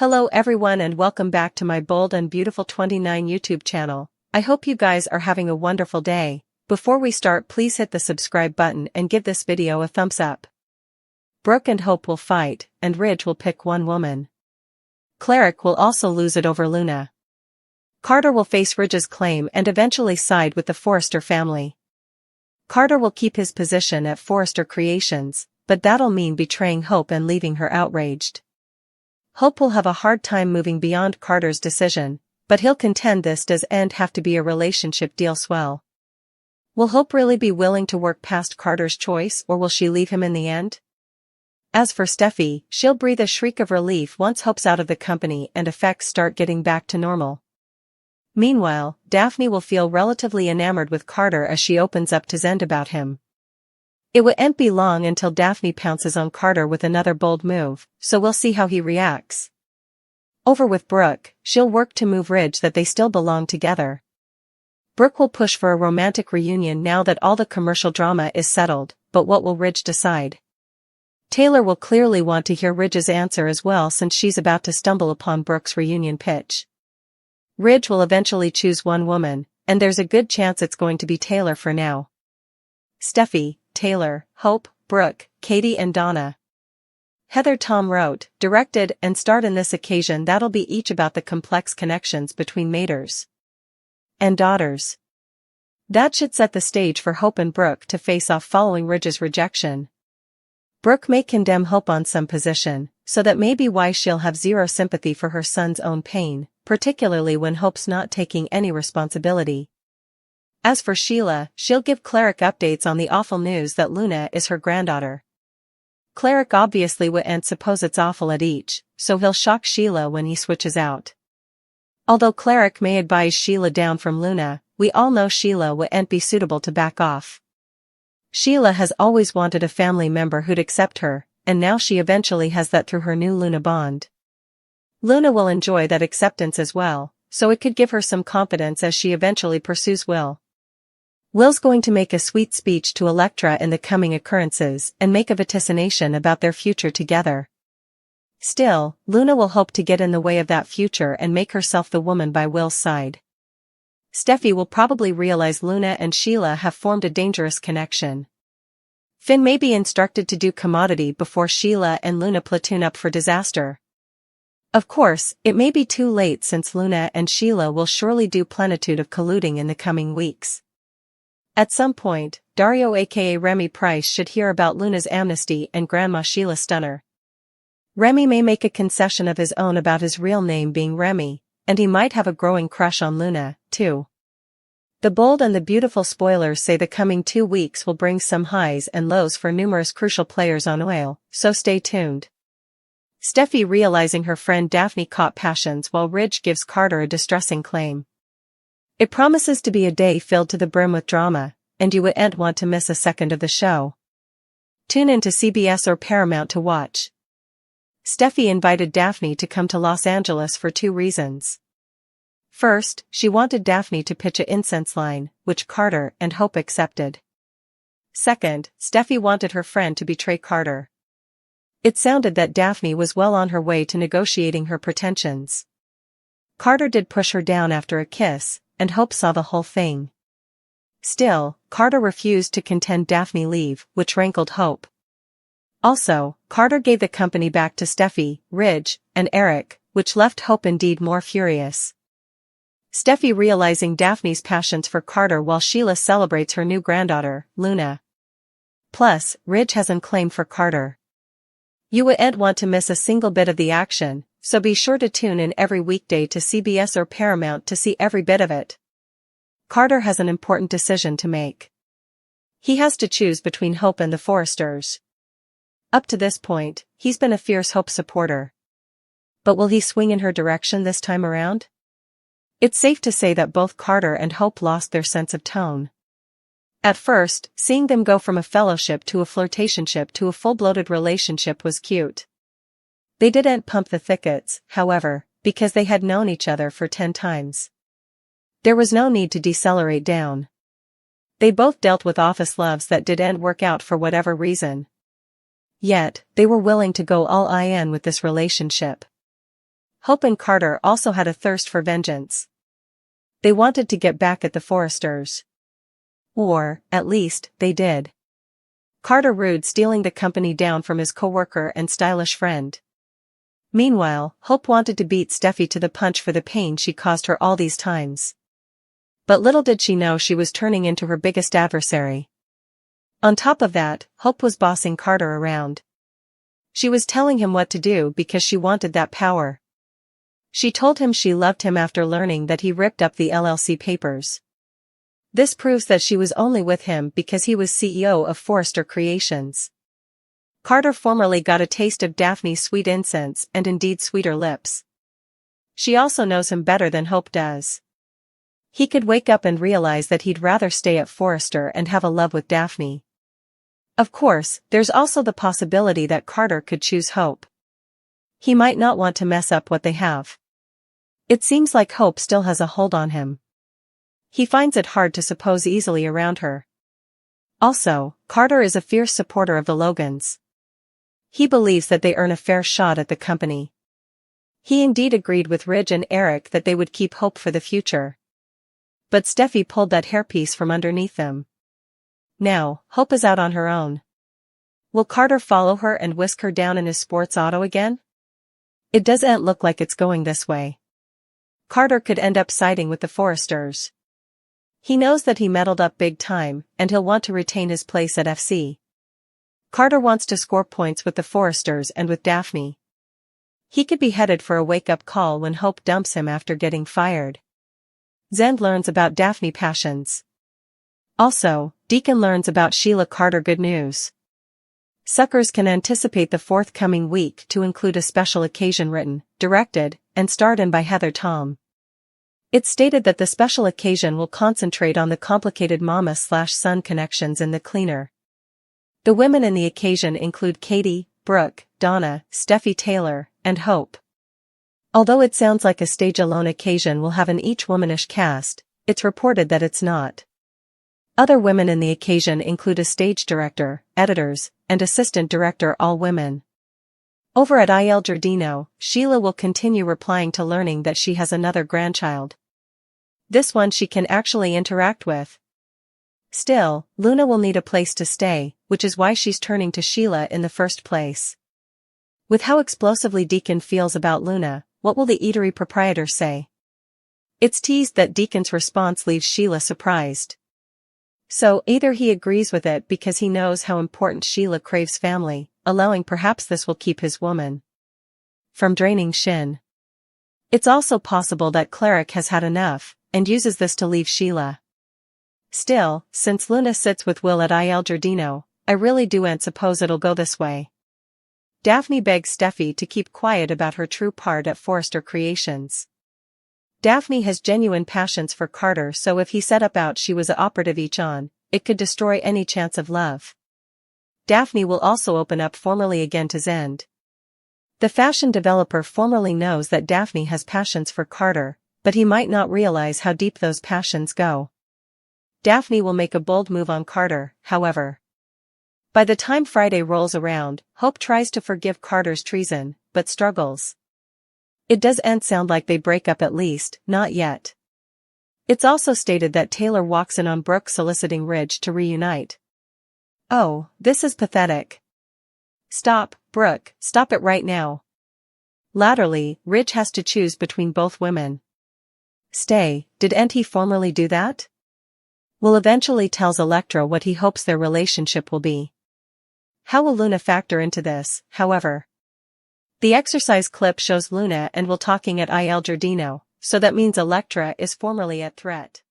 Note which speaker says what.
Speaker 1: Hello everyone and welcome back to my Bold and Beautiful 29 YouTube channel. I hope you guys are having a wonderful day. Before we start, please hit the subscribe button and give this video a thumbs up. Brooke and Hope will fight, and Ridge will pick one woman. Cleric will also lose it over Luna. Carter will face Ridge's claim and eventually side with the Forrester family. Carter will keep his position at Forrester Creations, but that'll mean betraying Hope and leaving her outraged. Hope will have a hard time moving beyond Carter's decision, but he'll contend this doesn't have to be a relationship deal swell. Will Hope really be willing to work past Carter's choice, or will she leave him in the end? As for Steffi, she'll breathe a shriek of relief once Hope's out of the company and effects start getting back to normal. Meanwhile, Daphne will feel relatively enamored with Carter as she opens up to Zend about him. It won't be long until Daphne pounces on Carter with another bold move, so we'll see how he reacts. Over with Brooke, she'll work to move Ridge that they still belong together. Brooke will push for a romantic reunion now that all the commercial drama is settled, but what will Ridge decide? Taylor will clearly want to hear Ridge's answer as well since she's about to stumble upon Brooke's reunion pitch. Ridge will eventually choose one woman, and there's a good chance it's going to be Taylor for now. Steffi, Taylor, Hope, Brooke, Katie and Donna. Heather Tom wrote, directed, and starred in this occasion that'll be each about the complex connections between maters and daughters. That should set the stage for Hope and Brooke to face off following Ridge's rejection. Brooke may condemn Hope on some position, so that may be why she'll have zero sympathy for her son's own pain, particularly when Hope's not taking any responsibility. As for Sheila, she'll give Cleric updates on the awful news that Luna is her granddaughter. Cleric obviously wouldn't suppose it's awful at each, so he'll shock Sheila when he switches out. Although Cleric may advise Sheila down from Luna, we all know Sheila wouldn't be suitable to back off. Sheila has always wanted a family member who'd accept her, and now she eventually has that through her new Luna bond. Luna will enjoy that acceptance as well, so it could give her some confidence as she eventually pursues Will. Will's going to make a sweet speech to Electra in the coming occurrences and make a vaticination about their future together. Still, Luna will hope to get in the way of that future and make herself the woman by Will's side. Steffi will probably realize Luna and Sheila have formed a dangerous connection. Finn may be instructed to do commodity before Sheila and Luna platoon up for disaster. Of course, it may be too late since Luna and Sheila will surely do plenitude of colluding in the coming weeks. At some point, Dario aka Remy Price should hear about Luna's amnesty and Grandma Sheila Stunner. Remy may make a concession of his own about his real name being Remy, and he might have a growing crush on Luna, too. The Bold and the Beautiful spoilers say the coming 2 weeks will bring some highs and lows for numerous crucial players on oil, so stay tuned. Steffi realizing her friend Daphne caught passions while Ridge gives Carter a distressing claim. It promises to be a day filled to the brim with drama, and you wouldn't want to miss a second of the show. Tune in to CBS or Paramount to watch. Steffi invited Daphne to come to Los Angeles for 2 reasons. First, she wanted Daphne to pitch an incense line, which Carter and Hope accepted. Second, Steffi wanted her friend to betray Carter. It sounded that Daphne was well on her way to negotiating her pretensions. Carter did push her down after a kiss, and Hope saw the whole thing. Still, Carter refused to contend Daphne leave, which rankled Hope. Also, Carter gave the company back to Steffi, Ridge, and Eric, which left Hope indeed more furious. Steffi realizing Daphne's passions for Carter while Sheila celebrates her new granddaughter, Luna. Plus, Ridge has an claim for Carter. You wouldn't want to miss a single bit of the action, so be sure to tune in every weekday to CBS or Paramount to see every bit of it. Carter has an important decision to make. He has to choose between Hope and the Forresters. Up to this point, he's been a fierce Hope supporter. But will he swing in her direction this time around? It's safe to say that both Carter and Hope lost their sense of tone. At first, seeing them go from a fellowship to a flirtationship to a full-blooded relationship was cute. They didn't pump the thickets, however, because they had known each other for 10 times. There was no need to decelerate down. They both dealt with office loves that didn't work out for whatever reason. Yet, they were willing to go all in with this relationship. Hope and Carter also had a thirst for vengeance. They wanted to get back at the Forresters. Or, at least, they did. Carter rued stealing the company down from his coworker and stylish friend. Meanwhile, Hope wanted to beat Steffi to the punch for the pain she caused her all these times. But little did she know she was turning into her biggest adversary. On top of that, Hope was bossing Carter around. She was telling him what to do because she wanted that power. She told him she loved him after learning that he ripped up the LLC papers. This proves that she was only with him because he was CEO of Forrester Creations. Carter formerly got a taste of Daphne's sweet incense and indeed sweeter lips. She also knows him better than Hope does. He could wake up and realize that he'd rather stay at Forrester and have a love with Daphne. Of course, there's also the possibility that Carter could choose Hope. He might not want to mess up what they have. It seems like Hope still has a hold on him. He finds it hard to suppose easily around her. Also, Carter is a fierce supporter of the Logans. He believes that they earn a fair shot at the company. He indeed agreed with Ridge and Eric that they would keep Hope for the future. But Steffi pulled that hairpiece from underneath them. Now, Hope is out on her own. Will Carter follow her and whisk her down in his sports auto again? It doesn't look like it's going this way. Carter could end up siding with the Forresters. He knows that he meddled up big time, and he'll want to retain his place at FC. Carter wants to score points with the Forresters and with Daphne. He could be headed for a wake-up call when Hope dumps him after getting fired. Zend learns about Daphne passions. Also, Deacon learns about Sheila Carter good news. Suckers can anticipate the forthcoming week to include a special occasion written, directed, and starred in by Heather Tom. It's stated that the special occasion will concentrate on the complicated mama/son connections in the cleaner. The women in the occasion include Katie, Brooke, Donna, Steffi Taylor, and Hope. Although it sounds like a stage-alone occasion will have an each womanish cast, it's reported that it's not. Other women in the occasion include a stage director, editors, and assistant director, all women. Over at Il Giardino, Sheila will continue replying to learning that she has another grandchild. This one she can actually interact with. Still, Luna will need a place to stay, which is why she's turning to Sheila in the first place. With how explosively Deacon feels about Luna, what will the eatery proprietor say? It's teased that Deacon's response leaves Sheila surprised. So, either he agrees with it because he knows how important Sheila craves family, allowing perhaps this will keep his woman from draining Shin. It's also possible that Cleric has had enough, and uses this to leave Sheila. Still, since Luna sits with Will at Il Giardino, I really don't suppose it'll go this way. Daphne begs Steffi to keep quiet about her true part at Forrester Creations. Daphne has genuine passions for Carter, so if he set about she was a operative each on, it could destroy any chance of love. Daphne will also open up formally again to Zend. The fashion developer formerly knows that Daphne has passions for Carter, but he might not realize how deep those passions go. Daphne will make a bold move on Carter, however. By the time Friday rolls around, Hope tries to forgive Carter's treason, but struggles. It doesn't sound like they break up, at least, not yet. It's also stated that Taylor walks in on Brooke soliciting Ridge to reunite. Oh, this is pathetic. Stop, Brooke, stop it right now. Latterly, Ridge has to choose between both women. Stay, didn't he formerly do that? Will eventually tells Elektra what he hopes their relationship will be. How will Luna factor into this, however? The exercise clip shows Luna and Will talking at Il Giardino, so that means Elektra is formally at threat.